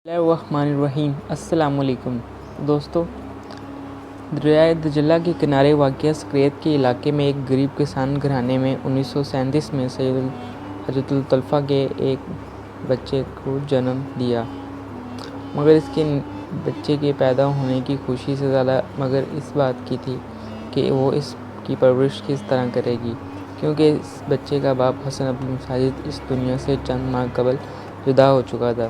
بسم اللہ الرحمن الرحیم۔ السلام علیکم دوستو، دریائے دجلہ کے کنارے واقع سکریت کے علاقے میں ایک غریب کسان گھرانے میں 1937 میں سید حجت الطلفہ کے ایک بچے کو جنم دیا، مگر اس کے بچے کے پیدا ہونے کی خوشی سے زیادہ مگر اس بات کی تھی کہ وہ اس کی پرورش کس طرح کرے گی، کیونکہ اس بچے کا باپ حسن عبدالمجید اس دنیا سے چند ماہ قبل جدا ہو چکا تھا۔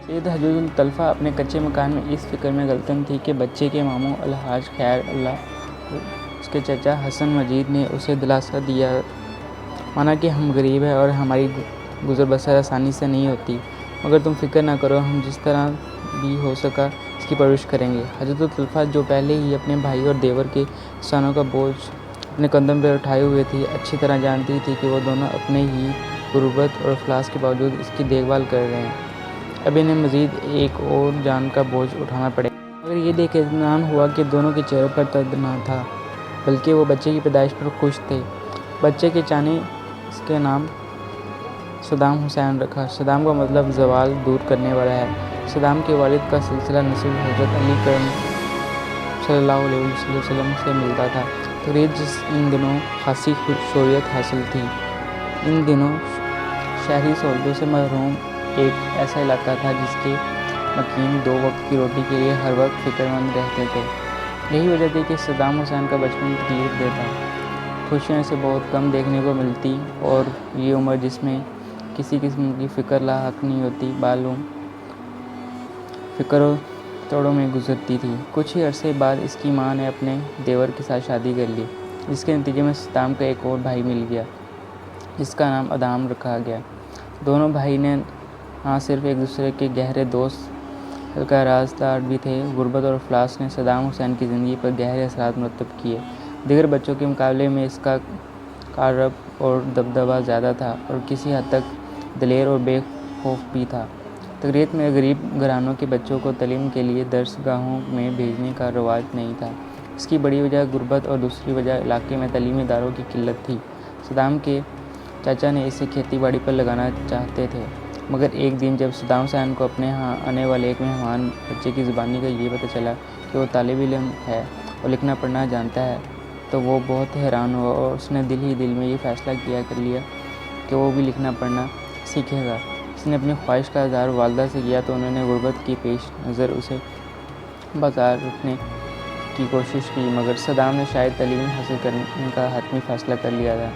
سید حجت الطلفہ اپنے کچے مکان میں اس فکر میں غلطن تھی کہ بچے کے ماموں الحاج خیر اللہ اس کے چچا حسن مجید نے اسے دلاسا دیا مانا کہ ہم غریب ہیں اور ہماری گزر بسر آسانی سے نہیں ہوتی، مگر تم فکر نہ کرو، ہم جس طرح بھی ہو سکا اس کی پرورش کریں گے۔ حجت الطلفہ جو پہلے ہی اپنے بھائی اور دیور کے احسانوں کا بوجھ اپنے کندھوں پر اٹھائے ہوئے تھی، اچھی طرح جانتی تھی کہ وہ دونوں اپنے ہی غربت اور افلاس کے باوجود اس کی دیکھ بھال کر رہے ہیں، اب انہیں مزید ایک اور جان کا بوجھ اٹھانا پڑے گا۔ مگر یہ دیکھ اطمینان ہوا کہ دونوں کے چہروں پر درد نہ تھا، بلکہ وہ بچے کی پیدائش پر خوش تھے۔ بچے کے چا نے اس کا نام صدام حسین رکھا۔ صدام کا مطلب زوال دور کرنے والا ہے۔ صدام کے والد کا سلسلہ نسب حضرت علی کرم صلی اللہ علیہ وسلم سے ملتا تھا، تقریر جس ان دنوں خاصی شہرت حاصل تھی۔ ان دنوں شہری سہولتوں سے محروم ایک ایسا علاقہ تھا جس کے مکین دو وقت کی روٹی کے لیے ہر وقت فکر مند رہتے تھے۔ یہی وجہ تھی کہ صدام حسین کا بچپن تکلیف دہ تھا، خوشیاں اسے بہت کم دیکھنے کو ملتی اور یہ عمر جس میں کسی قسم کی فکر لاحق نہیں ہوتی، معلوم فکر و توڑوں میں گزرتی تھی۔ کچھ ہی عرصے بعد اس کی ماں نے اپنے دیور کے ساتھ شادی کر لی، جس کے نتیجے میں صدام کا ایک اور بھائی مل گیا جس کا نام ادھام رکھا گیا۔ دونوں بھائی نہ صرف ایک دوسرے کے گہرے دوست بلکہ رازدار بھی تھے۔ غربت اور افلاس نے صدام حسین کی زندگی پر گہرے اثرات مرتب کیے۔ دیگر بچوں کے مقابلے میں اس کا کاررب اور دبدبہ زیادہ تھا اور کسی حد تک دلیر اور بے خوف بھی تھا۔ تقریت میں غریب گھرانوں کے بچوں کو تعلیم کے لیے درس گاہوں میں بھیجنے کا رواج نہیں تھا۔ اس کی بڑی وجہ غربت اور دوسری وجہ علاقے میں تعلیمی اداروں کی قلت تھی۔ صدام کے چاچا نے اسے کھیتی باڑی پر لگانا چاہتے تھے، مگر ایک دن جب صدام حسین کو اپنے ہاں آنے والے ایک مہمان بچے کی زبانی کا یہ پتہ چلا کہ وہ طالب علم ہے اور لکھنا پڑھنا جانتا ہے تو وہ بہت حیران ہوا اور اس نے دل ہی دل میں یہ فیصلہ کر لیا کہ وہ بھی لکھنا پڑھنا سیکھے گا۔ اس نے اپنی خواہش کا اظہار والدہ سے کیا تو انہوں نے غربت کی پیش نظر اسے بازار رکھنے کی کوشش کی، مگر صدام نے شاید تعلیم حاصل کرنے کا حتمی فیصلہ کر لیا تھا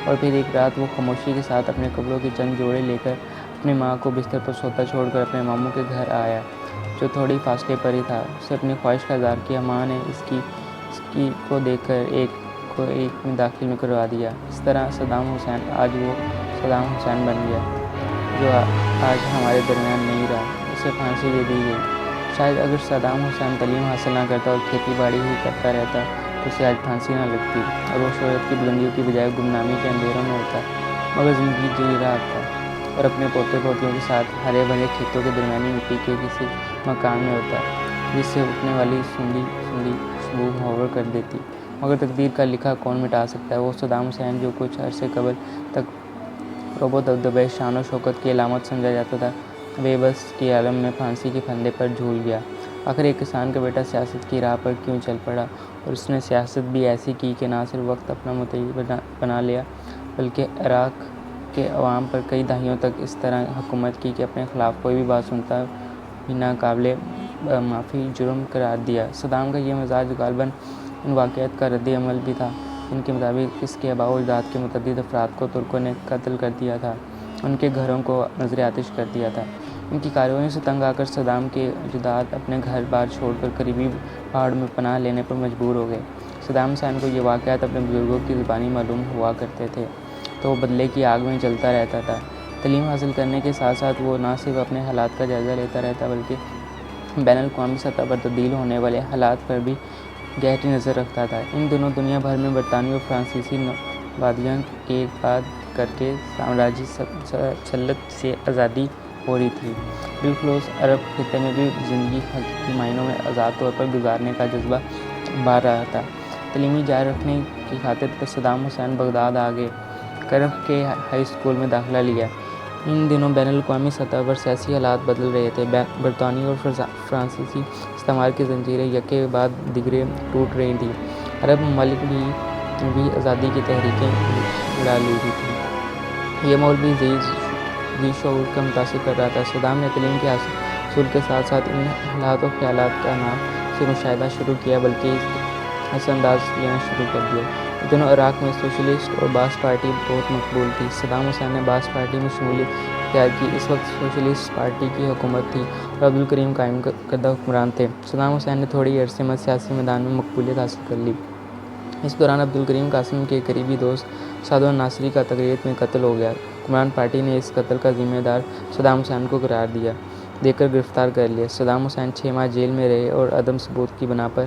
اور پھر ایک رات وہ خاموشی کے ساتھ اپنے کپڑوں کے چند جوڑے لے کر اپنی ماں کو بستر پر سوتا چھوڑ کر اپنے ماموں کے گھر آیا جو تھوڑی فاصلے پر ہی تھا۔ اسے اپنی خواہش کا اظہار کیا، ماں نے اس کی کو دیکھ کر ایک میں داخل میں کروا دیا۔ اس طرح صدام حسین آج وہ صدام حسین بن گیا جو آج ہمارے درمیان نہیں رہا۔ اسے پھانسی دے دی گئی۔ شاید اگر صدام حسین تعلیم حاصل نہ کرتا اور کھیتی باڑی ہی کرتا رہتا تو اسے آج پھانسی نہ لگتی اور وہ شہرت کی بلندیوں کی بجائے گمنامی کے اندھیروں میں ہوتا، مگر زندگی جی رہا تھا اور اپنے پوتے پوتیوں کے ساتھ ہرے بھرے کھیتوں کے درمیانی مٹی کے کسی مکان میں ہوتا جس سے اٹھنے والی سوندھی خوشبو بھنور کر دیتی۔ مگر تقدیر کا لکھا کون مٹا سکتا ہے؟ وہ صدام حسین جو کچھ عرصے قبل تک رعب و دبدبے شان و شوکت کی علامت سمجھا جاتا تھا، بے بس کے عالم میں پھانسی کے پھندے پر جھول گیا۔ آخر ایک کسان کا بیٹا سیاست کی راہ پر کیوں چل پڑا اور اس نے سیاست بھی ایسی کی کہ نہ صرف وقت اپنا متعین بنا لیا بلکہ عراق کے عوام پر کئی دہائیوں تک اس طرح حکومت کی کہ اپنے خلاف کوئی بھی بات سنتا بھی ناقابل معافی جرم قرار دیا۔ صدام کا یہ مزاج غالباً ان واقعات کا رد عمل بھی تھا جن کے مطابق اس کے آباء و اجداد کے متعدد افراد کو ترکوں نے قتل کر دیا تھا، ان کے گھروں کو نذر آتش کر دیا تھا۔ ان کی کارروائیوں سے تنگ آ کر صدام کے اجداد اپنے گھر بار چھوڑ کر قریبی پہاڑوں میں پناہ لینے پر مجبور ہو گئے۔ صدام حسین کو یہ واقعات اپنے بزرگوں کی زبانی معلوم ہوا کرتے تھے تو وہ بدلے کی آگ میں جلتا رہتا تھا۔ تعلیم حاصل کرنے کے ساتھ ساتھ وہ نہ صرف اپنے حالات کا جائزہ لیتا رہتا بلکہ بین الاقوامی سطح پر تبدیل ہونے والے حالات پر بھی گہری نظر رکھتا تھا۔ ان دنوں دنیا بھر میں برطانوی اور فرانسیسی نوآبادیاں ایک بعد کر کے سامراجی تسلط سے آزادی ہو رہی تھی۔ بالخصوص عرب خطے میں بھی زندگی حقیقی معنوں میں آزاد طور پر گزارنے کا جذبہ ابھر رہا تھا۔ تعلیم جاری رکھنے کی خاطر صدام حسین بغداد آ گئے، کرخ کے ہائی اسکول میں داخلہ لیا۔ ان دنوں بین الاقوامی سطح پر سیاسی حالات بدل رہے تھے۔ برطانوی اور فرانسیسی استعمار کی زنجیریں یکے بعد دیگرے ٹوٹ رہی تھیں۔ عرب ممالک بھی آزادی کی تحریکیں اڑا رہی تھیں۔ یہ ماحول بھی ذی شعور کو متاثر کر رہا تھا۔ صدام نے تعلیم کے حصول کے ساتھ ساتھ ان حالات و خیالات کا نہ صرف مشاہدہ شروع کیا بلکہ اثر انداز لینا شروع کر دیا۔ ان دنوں عراق میں سوشلسٹ اور باعث پارٹی بہت مقبول تھی۔ صدام حسین نے باعث پارٹی میں شمولیت اختیار کی۔ اس وقت سوشلسٹ پارٹی کی حکومت تھی اور عبدالکریم قائم کردہ حکمران تھے۔ صدام حسین نے تھوڑے عرصے میں سیاسی میدان میں مقبولیت حاصل کر لی۔ اس دوران عبدالکریم قاسم کے قریبی دوست سعد الناصری کا تکریت میں قتل ہو گیا۔ حکمران پارٹی نے اس قتل کا ذمہ دار صدام حسین کو قرار دے کر گرفتار کر لیا۔ صدام حسین 6 ماہ جیل میں رہے اور عدم ثبوت کی بنا پر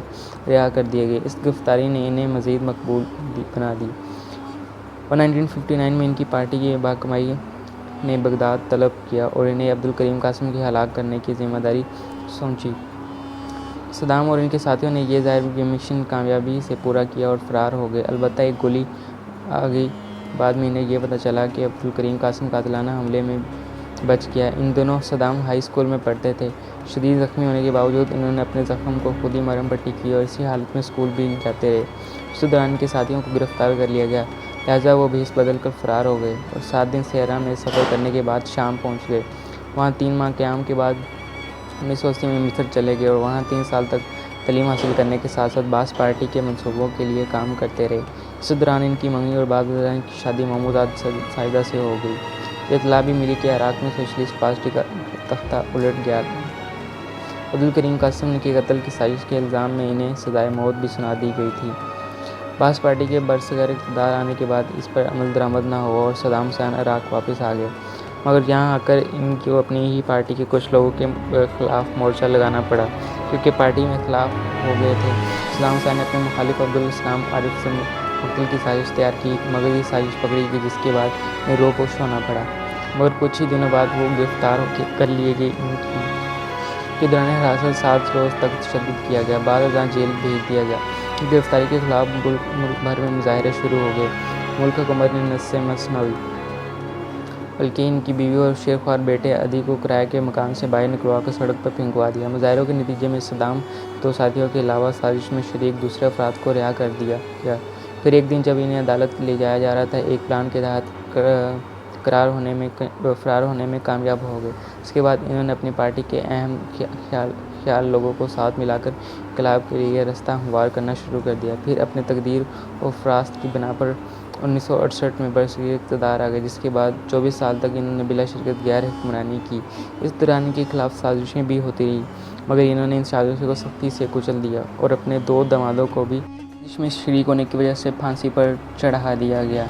رہا کر دیے گئے۔ اس گرفتاری نے انہیں مزید مقبول بنا دی اور 1959 میں ان کی پارٹی کی بحکمائی نے بغداد طلب کیا اور انہیں عبدالکریم قاسم کی ہلاک کرنے کی ذمہ داری سونپی۔ صدام اور ان کے ساتھیوں نے یہ ظاہر مشن کامیابی سے پورا کیا اور فرار ہو گئے۔ البتہ ایک گولی آ گئی۔ بعد میں انہیں یہ پتہ چلا کہ عبدالکریم قاسم قاتلانہ حملے میں بچ گیا۔ ان دنوں صدام ہائی اسکول میں پڑھتے تھے۔ شدید زخمی ہونے کے باوجود انہوں نے اپنے زخم کو خود ہی مرہم پٹی کی اور اسی حالت میں اسکول بھی جاتے رہے۔ اسی دوران ان کے ساتھیوں کو گرفتار کر لیا گیا، لہٰذا وہ بھیس بدل کر فرار ہو گئے اور 7 دن صحرا میں سفر کرنے کے بعد شام پہنچ گئے۔ وہاں 3 ماہ قیام کے بعد 1980 میں مصر چلے گئے اور وہاں 3 سال تک تعلیم حاصل کرنے کے ساتھ ساتھ باعث پارٹی کے منصوبوں کے لیے کام کرتے رہے۔ اسی دوران ان کی منگنی اور بعد ازاں کی شادی محمود سعیدہ سے ہو گئی۔ یہ اطلاع بھی ملی کہ عراق میں سوشلسٹ پارٹی کا تختہ الٹ گیا۔ عبدالکریم قاسم کے قتل کی سازش کے الزام میں انہیں سزائے موت بھی سنا دی گئی تھی۔ باعث پارٹی کے برصغیر اقتدار آنے کے بعد اس پر عمل درآمد نہ ہوا اور صدام حسین عراق واپس آ گئے، مگر یہاں آ کر ان کو اپنی ہی پارٹی کے کچھ لوگوں کے خلاف مورچہ لگانا پڑا کیونکہ پارٹی میں اختلاف ہو گئے تھے۔ صدام حسین نے اپنے مخالف عبدالسلام عارف سے مقتل کی سازش تیار کی، مگر یہ سازش پکڑی گئی جس کے بعد انہیں روپوش ہونا پڑا، مگر کچھ ہی دنوں بعد وہ گرفتار کر لیے گئے۔ ان کی دوران حراست 7 روز تک تشدد کیا گیا، بعد ازاں جیل بھیج دیا گیا۔ ان کی گرفتاری کے خلاف ملک بھر میں مظاہرے شروع ہو گئے۔ ملک حکومت نے نص مصنوعی بلکہ ان کی بیوی اور شیرخوار بیٹے عدی کو کرائے کے مکان سے باہر نکلوا کر سڑک پر پھینکوا دیا۔ مظاہروں کے نتیجے میں صدام 2 ساتھیوں کے علاوہ سازش میں شریک دوسرے افراد کو رہا کر دیا گیا۔ پھر ایک دن جب انہیں عدالت لے جایا جا رہا تھا، ایک پلان کے تحت فرار ہونے میں کامیاب ہو گئے۔ اس کے بعد انہوں نے اپنی پارٹی کے اہم خیال لوگوں کو ساتھ ملا کر انقلاب کے لیے راستہ ہموار کرنا شروع کر دیا۔ پھر اپنے تقدیر و فراست کی بنا پر 1968 میں برصغیر اقتدار آ گئے، جس کے بعد 24 سال تک انہوں نے بلا شرکت غیر حکمرانی کی۔ اس دوران ان کے خلاف سازشیں بھی ہوتی رہیں، مگر انہوں نے ان سازشوں کو سختی سے کچل دیا اور اپنے 2 دمادوں کو بھی سازش میں شریک ہونے کی وجہ سے پھانسی پر چڑھا دیا گیا۔